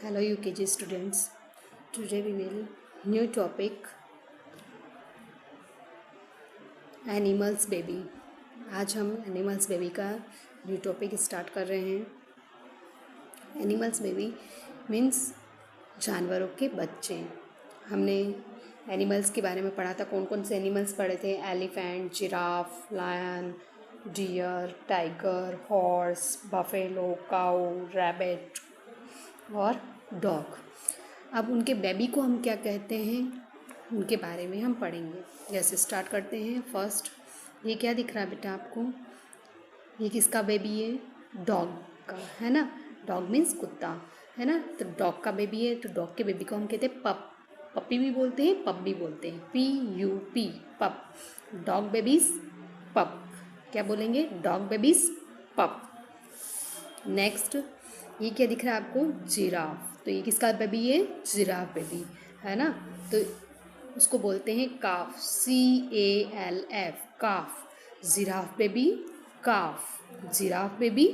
Hello UKG students. Today we will new topic animals baby. आज हम animals baby का new topic start कर रहे हैं। एनिमल्स बेबी मीन्स जानवरों के बच्चे। हमने एनिमल्स के बारे में पढ़ा था, कौन कौन से एनिमल्स पढ़े थे। Elephant, giraffe, lion, deer, tiger, horse, buffalo, cow, rabbit और डॉग। अब उनके बेबी को हम क्या कहते हैं उनके बारे में हम पढ़ेंगे। जैसे स्टार्ट करते हैं। फर्स्ट, ये क्या दिख रहा है बेटा आपको? ये किसका बेबी है? डॉग का, है ना। डॉग मीन्स कुत्ता, है ना। तो डॉग का बेबी है, तो डॉग के बेबी को हम कहते हैं पप। पपी भी बोलते हैं, पप भी बोलते हैं, PUP, पप। डॉग बेबीज पप। क्या बोलेंगे? डॉग बेबीज पप। नेक्स्ट, ये क्या दिख रहा है आपको? जिराफ। तो ये किसका बेबी है? जिराफ बेबी, है ना। तो उसको बोलते हैं काफ, CALF, काफ। जिराफ बेबी काफ, जिराफ बेबी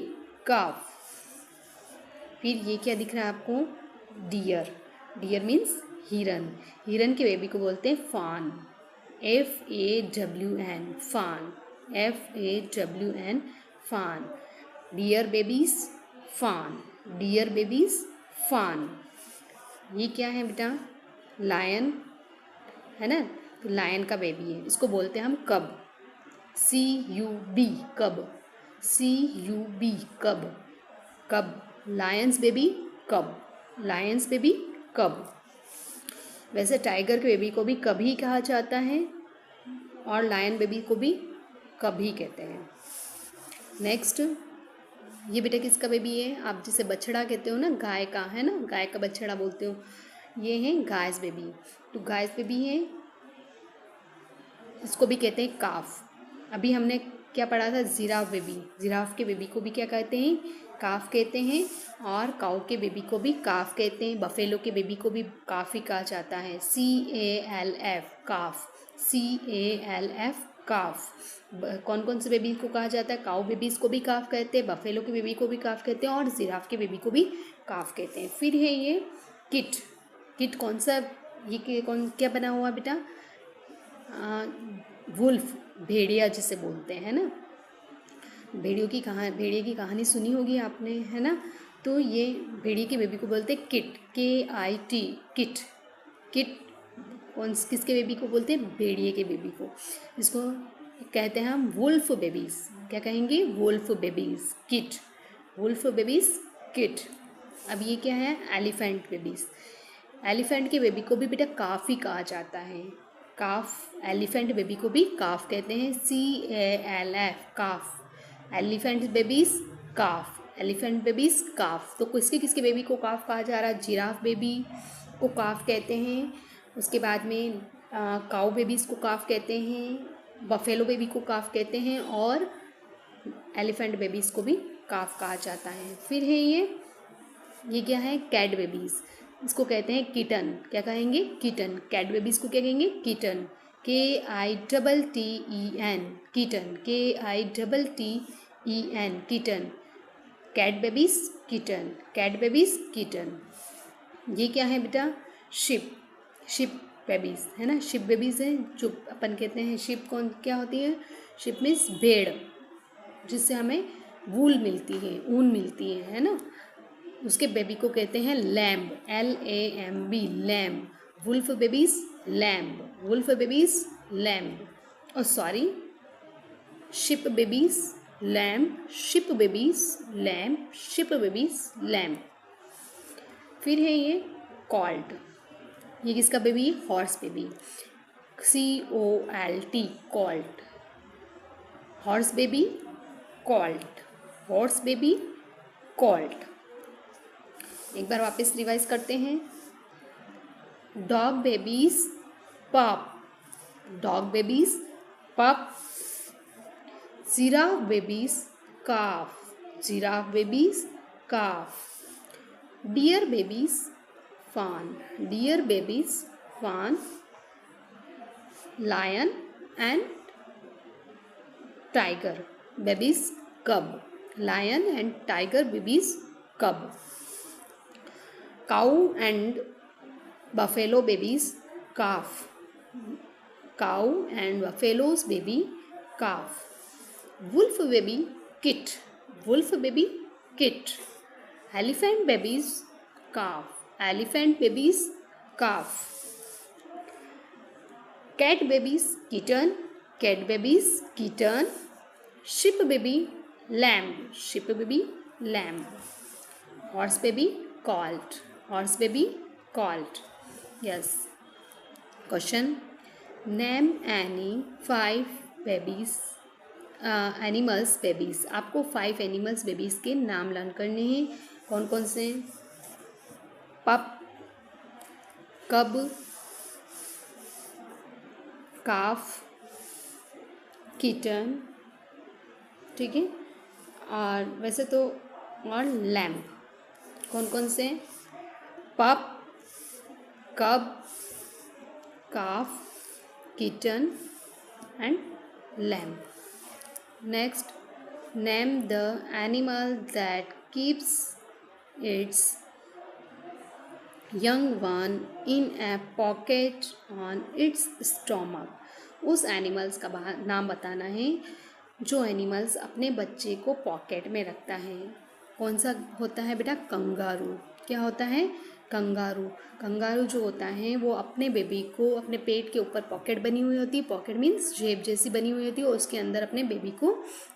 काफ। फिर ये क्या दिख रहा है आपको? डियर। डियर मीन्स हिरन। हिरन के बेबी को बोलते हैं फान, FAWN, फान, FAWN, फान। Deer babies fawn, deer babies फान। ये क्या है बेटा? लायन, है ना। तो लायन का बेबी है, इसको बोलते हैं हम कब, CUB, कब, CUB, कब। कब, लायंस बेबी कब, लायंस बेबी कब। वैसे टाइगर के बेबी को भी कभी कहा जाता है और लायन बेबी को भी कभी कहते हैं। नेक्स्ट, ये बेटा किसका बेबी है? आप जिसे बछड़ा कहते हो ना, गाय का, है ना, गाय का बछड़ा बोलते हो। ये है गायस बेबी। तो गायस बेबी है, इसको भी कहते हैं काफ। अभी हमने क्या पढ़ा था? Giraffe baby. जिराफ के बेबी को भी क्या कहते हैं? काफ कहते हैं। और काऊ के बेबी को भी काफ कहते हैं। बफेलो के बेबी को भी काफ ही कहा जाता है, CALF, काफ, CALF, काफ। कौन कौन से बेबी को कहा जाता है? काऊ बेबीज को भी काफ कहते हैं, बफेलो के बेबी को भी काफ कहते हैं और जिराफ के बेबी को भी काफ कहते हैं। फिर है ये किट। किट कौन सा? ये कौन क्या बना हुआ बेटा? वुल्फ, भेड़िया जिसे बोलते हैं, है ना। भेड़िए की कहानी सुनी होगी आपने, है ना। तो ये भेड़िए के बेबी को बोलते हैं किट, KIT, किट। किट किसके बेबी को बोलते हैं? भेड़िए के बेबी को। इसको कहते हैं हम वुल्फ बेबीज। क्या कहेंगे? Wolf babies, kit, wolf babies, kit. अब ये क्या है? Elephant babies. एलिफेंट के बेबी को भी बेटा काफ ही कहा जाता है, काफ। एलिफेंट बेबी को भी काफ कहते हैं, CALF, काफ। एलिफेंट बेबीज काफ, एलिफेंट बेबीज काफ। तो किसके किसके बेबी को काफ कहा जा रहा है? जिराफ बेबी को काफ कहते हैं। उसके बाद में काऊ बेबीज को काफ कहते हैं, बफेलो बेबी को काफ कहते हैं और एलिफेंट बेबीज को भी काफ कहा जाता है। फिर है ये क्या है? Cat babies. इसको कहते हैं किटन। क्या कहेंगे? किटन। कैट बेबीज को क्या कहेंगे? Kitten, KITTEN, kitten, KITTEN, kitten. Cat babies kitten, cat babies kitten. ये क्या है बेटा? शिप। शिप बेबीज, है ना। शिप बेबीज हैं जो अपन कहते हैं। शिप कौन क्या होती है? शिप मीन्स भेड़, जिससे हमें वूल मिलती है, ऊन मिलती है ना। उसके बेबी को कहते हैं lamb, LAMB, lamb. Wolf babies lamb, wolf babies lamb. और sorry, sheep babies lamb, sheep babies lamb, sheep babies lamb. फिर है ये कॉल्ट। ये किसका baby? Horse baby, COLT, colt. Horse baby colt, horse baby colt. एक बार वापस revise करते हैं। Dog babies pup, dog babies pup. Giraffe babies calf, giraffe babies calf. Deer babies fawn, deer babies fawn. Lion and tiger babies कब, lion and tiger babies कब। cow and buffalo babies calf. Cow and buffalo's baby calf. Wolf baby kit. Wolf baby kit. Elephant babies calf. Elephant babies calf. Cat babies kitten. Cat babies kitten. Sheep baby lamb. Sheep baby lamb. Horse baby colt. Horse baby colt. Yes. Question. Name any 5 babies animals babies. आपको 5 animals babies के नाम learn करने हैं. कौन कौन से? Pup, cub, calf, kitten, ठीक है, और वैसे तो और लैम्प. कौन कौन से? Pup, cub, calf, kitten and lamb. Next, name the animal that keeps its young one in a pocket on its stomach. उस एनिमल्स का नाम बताना है जो एनिमल्स अपने बच्चे को पॉकेट में रखता है. कौन सा होता है बेटा? कंगारू. क्या होता है? कंगारू. कंगारू जो होता है वो अपने बेबी को अपने पेट के ऊपर पॉकेट बनी हुई होती है. पॉकेट मीन्स जेब जैसी बनी हुई होती है और उसके अंदर अपने बेबी को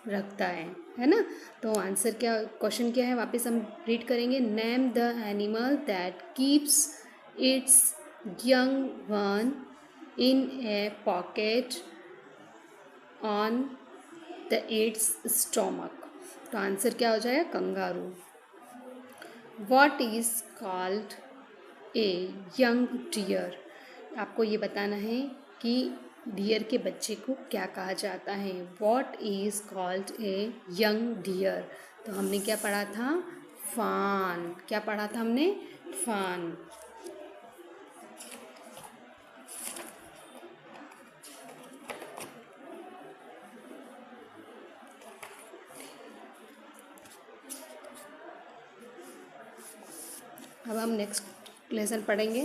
रखता है ना. तो आंसर क्या, क्वेश्चन क्या है वापस हम रीड करेंगे. Name the animal that keeps its young one in a pocket on the its stomach. तो आंसर क्या हो जाएगा? Kangaroo. What is called a young deer. आपको ये बताना है कि डियर के बच्चे को क्या कहा जाता है. What is called a young deer. तो हमने क्या पढ़ा था? फान. क्या पढ़ा था हमने? फान. अब हम नेक्स्ट लेसन पढ़ेंगे.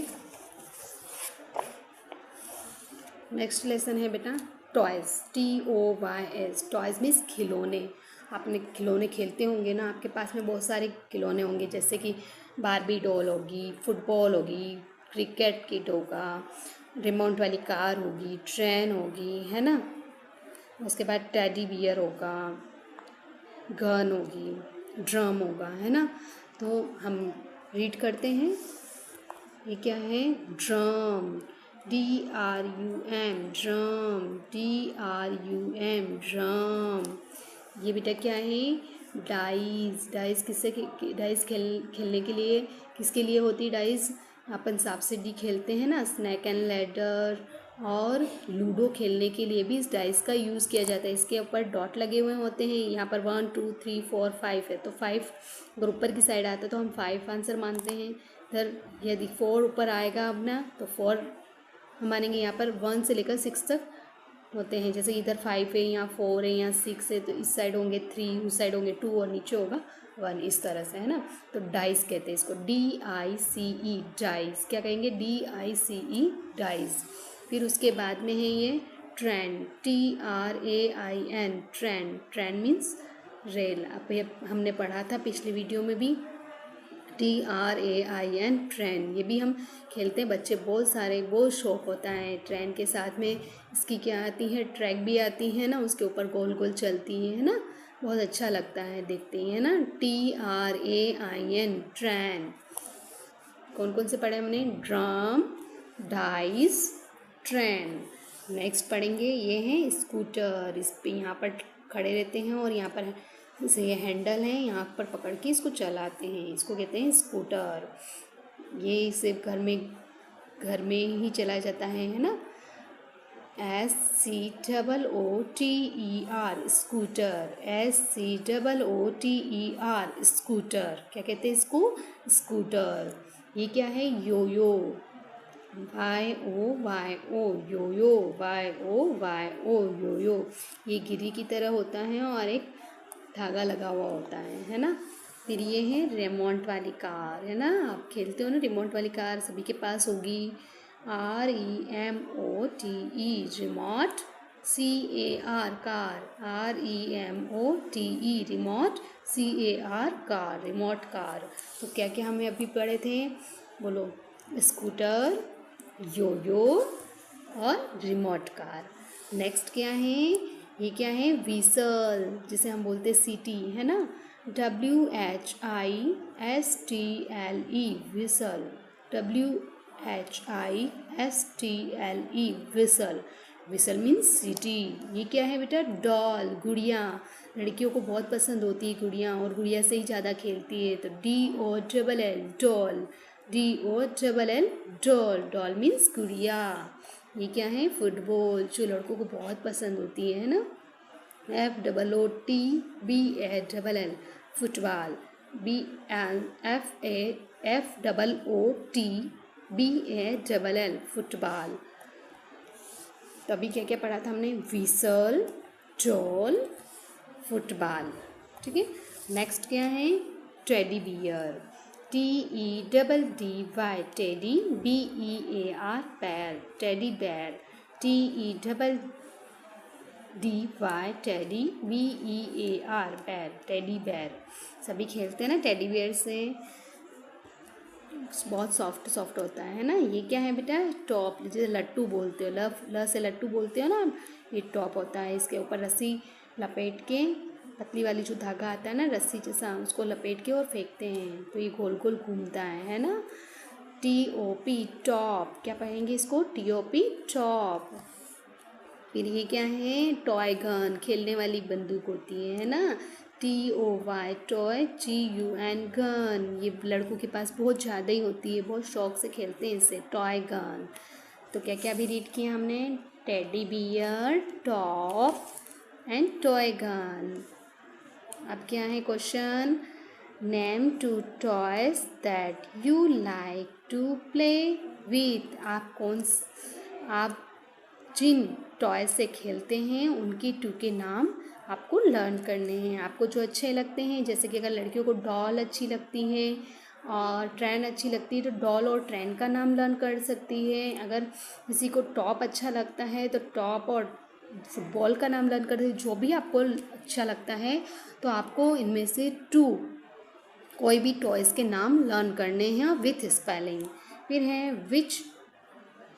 नेक्स्ट लेसन है बेटा टॉयज़. TOYS. टॉयज़ मीन्स खिलौने. आपने खिलौने खेलते होंगे ना, आपके पास में बहुत सारे खिलौने होंगे जैसे कि बारबी डॉल होगी, फुटबॉल होगी, क्रिकेट किट होगा, रिमोट वाली कार होगी, ट्रेन होगी, है ना. उसके बाद टेडी बियर होगा, गन होगी, ड्रम होगा, है ना. तो हम रीड करते हैं. ये क्या है? Drum. DRUM. Drum. DRUM. Drum. ये बेटा क्या है? डाइस. डाइस किससे? डाइस खेलने के लिए किसके लिए होती है डाइस? अपन सांप सीढ़ी खेलते हैं ना, स्नैक एंड लैडर और लूडो खेलने के लिए भी इस डाइस का यूज़ किया जाता है. इसके ऊपर डॉट लगे हुए होते हैं. यहाँ पर 1 2 3 4 5 है तो 5 अगर ऊपर की साइड आता है तो हम 5 आंसर मानते हैं. इधर यदि 4 ऊपर आएगा अपना तो 4 हम मानेंगे. यहाँ पर 1 से लेकर 6 तक होते हैं. जैसे इधर 5 है, यहाँ 4 है, यहाँ 6 है, तो इस साइड होंगे 3, उस साइड होंगे 2 और नीचे होगा 1. इस तरह से, है ना. तो डाइस कहते हैं इसको. DICE. डाइस. क्या कहेंगे? DICE. डाइस. फिर उसके बाद में है ये train. TRAIN. Train. Train means rail. अब ये हमने पढ़ा था पिछले वीडियो में भी. TRAIN. ट्रेन. ये भी हम खेलते हैं. बच्चे बहुत शौक होता है ट्रेन के साथ में. इसकी क्या आती है? ट्रैक भी आती है ना, उसके ऊपर गोल गोल चलती है ना. बहुत अच्छा लगता है देखते ही, है ना. TRAIN. ट्रेन. कौन कौन से पढ़े हमने? Drum, dice, train. नेक्स्ट पढ़ेंगे ये है स्कूटर. इस पे यहाँ पर खड़े रहते हैं और यहाँ पर जैसे ये हैंडल है, यहाँ पर पकड़ के इसको चलाते हैं. इसको कहते हैं स्कूटर. ये इसे घर में ही चलाया जाता है ना. SCOOTER. स्कूटर. SCOOTER. स्कूटर. क्या कहते हैं इसको? स्कूटर. ये क्या है? योयो. YOYO. योयो. YOYO. योयो. ये गिरी की तरह होता है और एक धागा लगा हुआ होता है ना. फिर ये है रिमोट वाली कार, है ना, आप खेलते हो ना रिमोट वाली कार, सभी के पास होगी। REMOTE remote, CAR car, REMOTE remote, CAR car, remote car. तो क्या क्या हमें अभी पढ़े थे, बोलो, स्कूटर, योयो और रिमोट कार। नेक्स्ट क्या है, ये क्या है, व्हीसल, जिसे हम बोलते हैं सीटी, है ना, WHISTLE whistle, WHISTLE whistle. Whistle means सीटी। ये क्या है बेटा, डॉल, गुड़िया, लड़कियों को बहुत पसंद होती है गुड़िया, और गुड़िया से ही ज़्यादा खेलती है, तो DOLL doll, DOLL doll, doll means गुड़िया। ये क्या है, फुटबॉल, जो लड़कों को बहुत पसंद होती है ना, FOOTBALL फुटबॉल, FOOTBALL फुटबॉल। तो अभी क्या क्या पढ़ा था हमने, व्हीसल, डॉल, फुटबॉल, ठीक है। नेक्स्ट क्या है, teddy bear, TEDDY teddy, BEAR बैर, टेडी बैर, TEDDY टेडी, BEAR बैर, टेडी बैर। सभी खेलते हैं ना टेडी बियर से, बहुत सॉफ्ट सॉफ्ट होता है ना। ये क्या है बेटा, टॉप, जैसे लट्टू बोलते हो, ल से लट्टू बोलते हो ना, ये टॉप होता है। इसके ऊपर रस्सी लपेट के, पतली वाली जो धागा आता है ना रस्सी जैसा, उसको लपेट के और फेंकते हैं, तो ये गोल गोल घूमता है ना। TOP टॉप, क्या पढ़ेंगे इसको, TOP टॉप। फिर ये क्या है, टॉय गन, खेलने वाली बंदूक होती है ना, TOY टॉय, GUN गन। ये लड़कों के पास बहुत ज़्यादा ही होती है, बहुत शौक से खेलते हैं इसे, टॉय गन। तो क्या क्या अभी रीड किया हमने, teddy bear, top and toy gun. अब क्या है question, name 2 toys that you like to play with. आप जिन टॉय से खेलते हैं उनकी 2 के नाम आपको लर्न करने हैं, आपको जो अच्छे लगते हैं। जैसे कि अगर लड़कियों को डॉल अच्छी लगती है और ट्रेन अच्छी लगती है, तो डॉल और ट्रेन का नाम लर्न कर सकती है। अगर किसी को टॉप अच्छा लगता है तो टॉप और फुटबॉल का नाम लर्न कर सकती है। जो भी आपको अच्छा लगता है, तो आपको इनमें से 2 कोई भी टॉयज़ के नाम लर्न करने हैं विथ स्पेलिंग। फिर है, which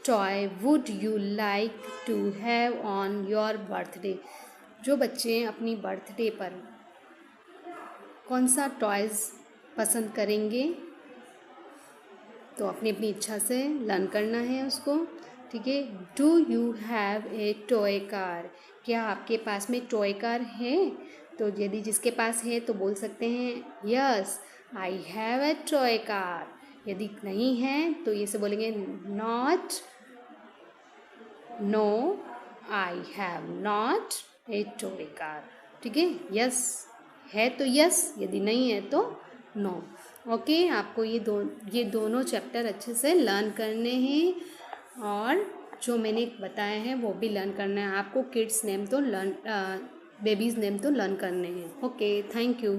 toy would you like to have on your birthday. जो बच्चे अपनी बर्थडे पर कौन सा टॉयज़ पसंद करेंगे, तो अपनी अपनी इच्छा से लर्न करना है उसको, ठीक है। Do you have a toy car, क्या आपके पास में टॉय कार है। तो यदि जिसके पास है तो बोल सकते हैं yes I have a toy car. यदि नहीं है तो ये से बोलेंगे not, no I have not a toy car, ठीक है। यस है तो यस, यदि नहीं है तो नो। ओके, आपको ये दोनों चैप्टर अच्छे से लर्न करने हैं, और जो मैंने बताया है वो भी लर्न करना है आपको। किड्स नेम तो लर्न, बेबीज़ नेम तो लर्न करने हैं। Okay, thank you.